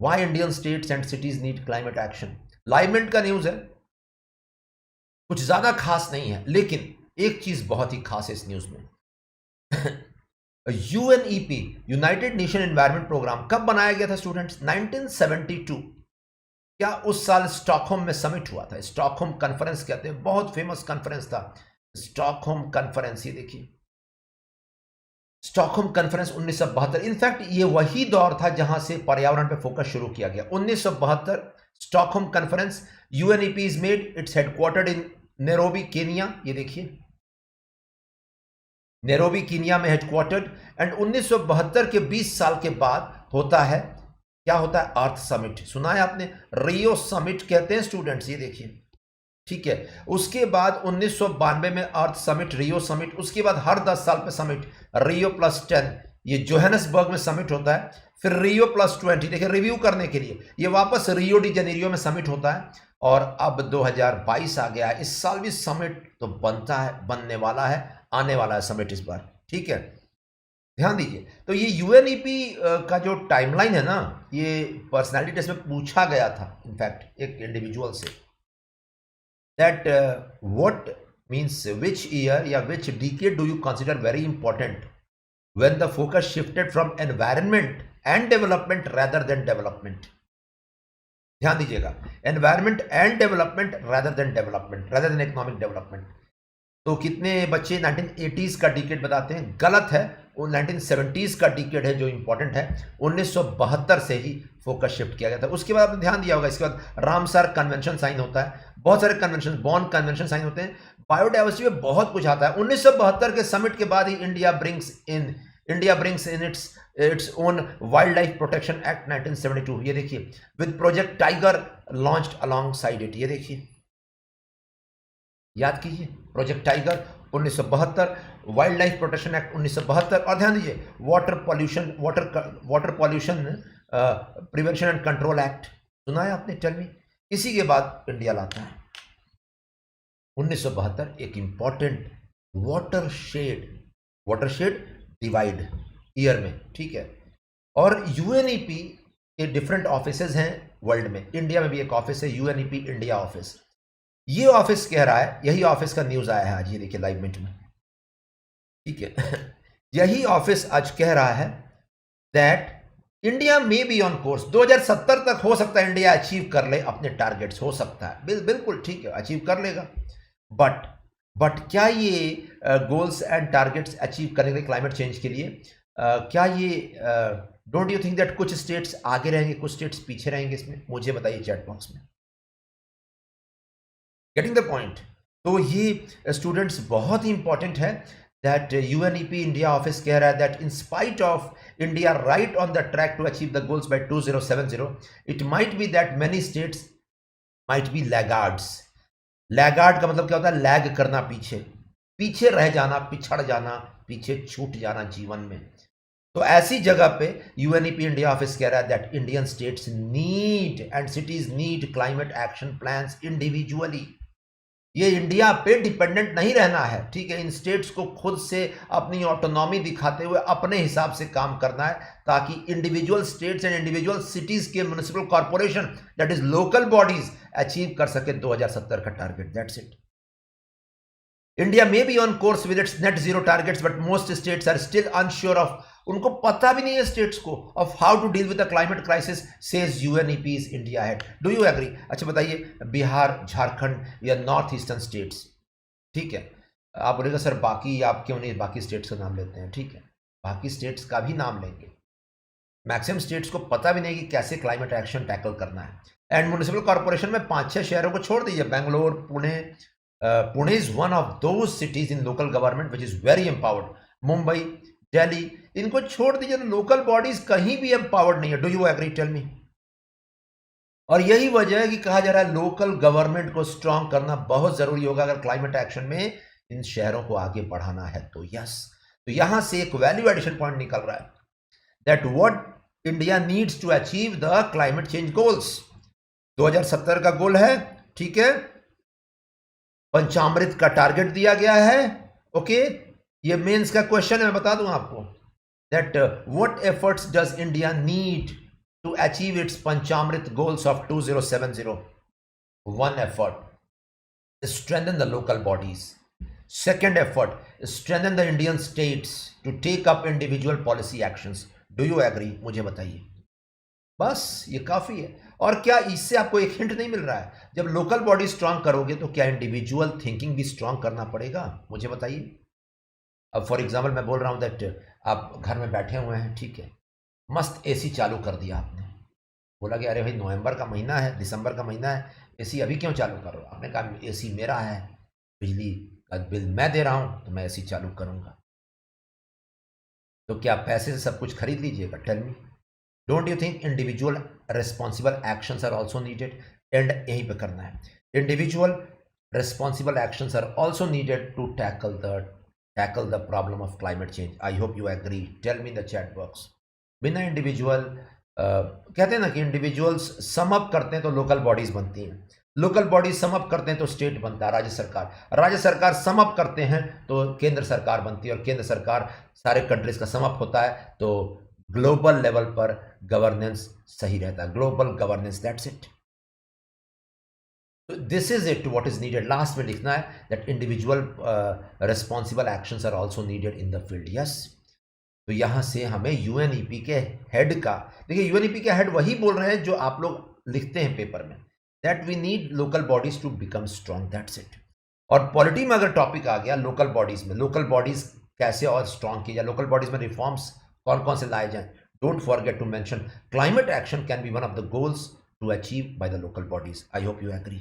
Why Indian states and cities need climate action. Live minute का news है, कुछ ज्यादा खास नहीं है, लेकिन एक चीज बहुत ही खास है इस न्यूज में। UNEP, United Nation Environment Programme, कब बनाया गया था स्टूडेंट्स? 1972। क्या उस साल स्टॉकहोम में समिट हुआ था? स्टॉकहोम कॉन्फ्रेंस कहते हैं, बहुत फेमस कॉन्फ्रेंस था स्टॉकहोम कॉन्फ्रेंस। ये देखिए स्टॉकहोम कॉन्फ्रेंस 1972। इनफैक्ट ये वही दौर था जहां से पर्यावरण पे फोकस शुरू किया गया। 1972 Stockholm conference. UNEP is made it's headquartered in Nairobi Kenya. ये देखिए नैरोबी कीनिया में हेडक्वार्टर्ड। एंड 1972 के 20 साल के बाद होता है, क्या होता है? अर्थ समिट। सुना है आपने? रियो समिट कहते हैं स्टूडेंट्स, ये देखिए, ठीक है। उसके बाद 1992 में अर्थ समिट, रियो समिट। उसके बाद हर 10 साल पे समिट, रियो +10, ये जोहानिसबर्ग में समिट होता है। फिर रियो +20, देखिए रिव्यू करने के लिए, ये वापस रियो डी जेनेरियो में समिट होता है। और अब 2022 आ गया है, इस साल भी समिट तो बनता है, बनने वाला है, आने वाला है समिट इस बार, ठीक है। ध्यान दीजिए, तो ये यूएनईपी का जो टाइमलाइन है ना, ये पर्सनालिटी टेस्ट में पूछा गया था इनफैक्ट एक इंडिविजुअल से, that what means which year या which decade do you consider very important when the focus shifted from environment and development rather than development. ध्यान दीजिएगा, environment and development rather than economic development. तो कितने बच्चे 1980s का decade बताते हैं? गलत है, वो 1970s का डिकेड है जो इंपॉर्टेंट है। 1972 से ही फोकस शिफ्ट किया गया था। उसके बाद आपने ध्यान दिया होगा, इसके बाद रामसर कन्वेंशन साइन होता है, बहुत सारे कन्वेंशन, बॉन कन्वेंशन साइन होते हैं, बायोडाइवर्सिटी में बहुत कुछ आता है। 1972 के समिट के बाद ही India brings in its own wild life protection act 1972। ये देखिए, with project tiger launched alongside it. ये देखिए, याद कीजिए, project tiger 1972, wild life protection act 1972। और ध्यान दीजिए, water pollution prevention and control act, सुना है आपने? Tell me. इसी के बाद इंडिया लाता है 1972 एक इंपॉर्टेंट वाटरशेड डिवाइड ईयर में, ठीक है। और यूएनईपी के डिफरेंट ऑफिसेज हैं वर्ल्ड में, इंडिया में भी एक ऑफिस है यूएनईपी इंडिया ऑफिस। ये ऑफिस कह रहा है, यही ऑफिस का न्यूज आया है आज, ये देखिए लाइव मिनट में, ठीक है। यही ऑफिस आज कह रहा है दैट इंडिया में बी ऑन कोर्स, 2070 तक हो सकता है इंडिया अचीव कर ले अपने टारगेट्स, हो सकता है, बिल्कुल ठीक है, अचीव कर लेगा। बट क्या ये गोल्स एंड टारगेट्स अचीव करने के लिए, क्लाइमेट चेंज के लिए, क्या ये डोंट यू थिंक दैट कुछ स्टेट्स आगे रहेंगे, कुछ स्टेट्स पीछे रहेंगे इसमें? मुझे बताइए चैट बॉक्स में। Getting the point? तो ये स्टूडेंट्स बहुत ही इंपॉर्टेंट है दैट यूएनईपी इंडिया ऑफिस कह रहा है that in spite of India right on the track to achieve the goals by 2070, it might be that many states might be laggards. Laggard का मतलब क्या होता है? लैग करना, पीछे रह जाना, पिछड़ जाना, पीछे छूट जाना जीवन में। तो ऐसी जगह पे यूएनईपी इंडिया ऑफिस कह रहा है that Indian states need and cities need climate action plans individually. ये इंडिया पे डिपेंडेंट नहीं रहना है, ठीक है। इन स्टेट्स को खुद से अपनी ऑटोनॉमी दिखाते हुए अपने हिसाब से काम करना है, ताकि individual states and individual cities के municipal corporation, that is local bodies, achieve कर सके 2070 का टारगेट। That's it. इंडिया में be on course with its net zero targets, but most states are still unsure of, उनको पता भी नहीं है स्टेट्स को, of how to deal with the climate crisis, says UNEP's India head. Do you agree? अच्छा बताइए, बिहार, झारखंड या north eastern states, ठीक है। आप बोलेगा सर बाकी आप क्यों नहीं बाकी स्टेट्स का नाम लेते हैं? ठीक है, बाकी स्टेट्स का भी नाम लेंगे। मैक्सिमम स्टेट्स को पता भी नहीं कि कैसे क्लाइमेट एक्शन टैकल करना है। एंड म्युनिसिपल कॉर्पोरेशन में 5-6 शहरों को छोड़ दीजिए, Bangalore, Pune is one of those cities in local government which is very empowered. Mumbai, Delhi, इनको छोड़ दीजिए, तो लोकल बॉडीज कहीं भी एम्पावर्ड नहीं है। Do you agree? Tell me. और यही वजह है कि कहा जा रहा है लोकल गवर्नमेंट को स्ट्रांग करना बहुत जरूरी होगा अगर क्लाइमेट एक्शन में इन शहरों को आगे बढ़ाना है तो। यस, तो यहां से एक वैल्यू एडिशन पॉइंट निकल रहा है that what India needs to achieve the climate change goals. 2070 का गोल है, ठीक है। पंचामृत का टारगेट दिया गया है, ओके। ये मेंस का क्वेश्चन है, मैं बता दूं आपको that what efforts does India need to achieve its Panchamrit goals of 2070. One effort, strengthen the local bodies. Second effort, strengthen the Indian states to take up individual policy actions. Do you agree? मुझे बताइए. बस ये काफ़ी है. और क्या इससे आपको एक हिंट नहीं मिल रहा है? जब लोकल बॉडी स्ट्रांग करोगे तो क्या इंडिविजुअल थिंकिंग भी स्ट्रांग करना पड़ेगा? मुझे बताइए. अब फॉर एग्जाम्पल मैं बोल रहा हूँ दैट आप घर में बैठे हुए हैं, ठीक है, मस्त एसी चालू कर दिया आपने. बोला कि अरे भाई नवंबर का महीना है, दिसंबर का महीना है, एसी अभी क्यों चालू करो? आपने कहा एसी मेरा है, बिजली का बिल मैं दे रहा हूँ, तो मैं एसी चालू करूँगा. तो क्या पैसे से सब कुछ खरीद लीजिएगा? Tell me. Don't you think individual responsible actions are also needed? And यहीं पे करना है. Individual responsible actions are also needed to tackle the problem of climate change. I hope you agree. Tell me in the chat box. बिना individual कहते हैं ना कि individuals sum up करते हैं तो लोकल बॉडीज बनती हैं, लोकल बॉडीज सम अप करते हैं तो स्टेट बनता है, राज्य सरकार सम अप करते हैं तो केंद्र सरकार बनती है, और केंद्र सरकार सारे कंट्रीज का सम अप होता है तो ग्लोबल लेवल पर गवर्नेंस सही रहता है. Global governance, that's it. This is it what is needed. Last में लिखना है that individual responsible actions are also needed in the field. yes. तो यहां से हमें यूएनईपी के हेड का, देखिए यूएनईपी के हेड वही बोल रहे हैं जो आप लोग लिखते हैं पेपर में, that we need local bodies to become strong, that's it. और पॉलिटी में अगर टॉपिक आ गया लोकल बॉडीज में, लोकल बॉडीज कैसे और स्ट्रांग की जाए, लोकल बॉडीज में रिफॉर्म्स कौन कौन से लाए जाए, don't forget to mention climate action can be one of the goals to achieve by the local bodies. I hope you agree.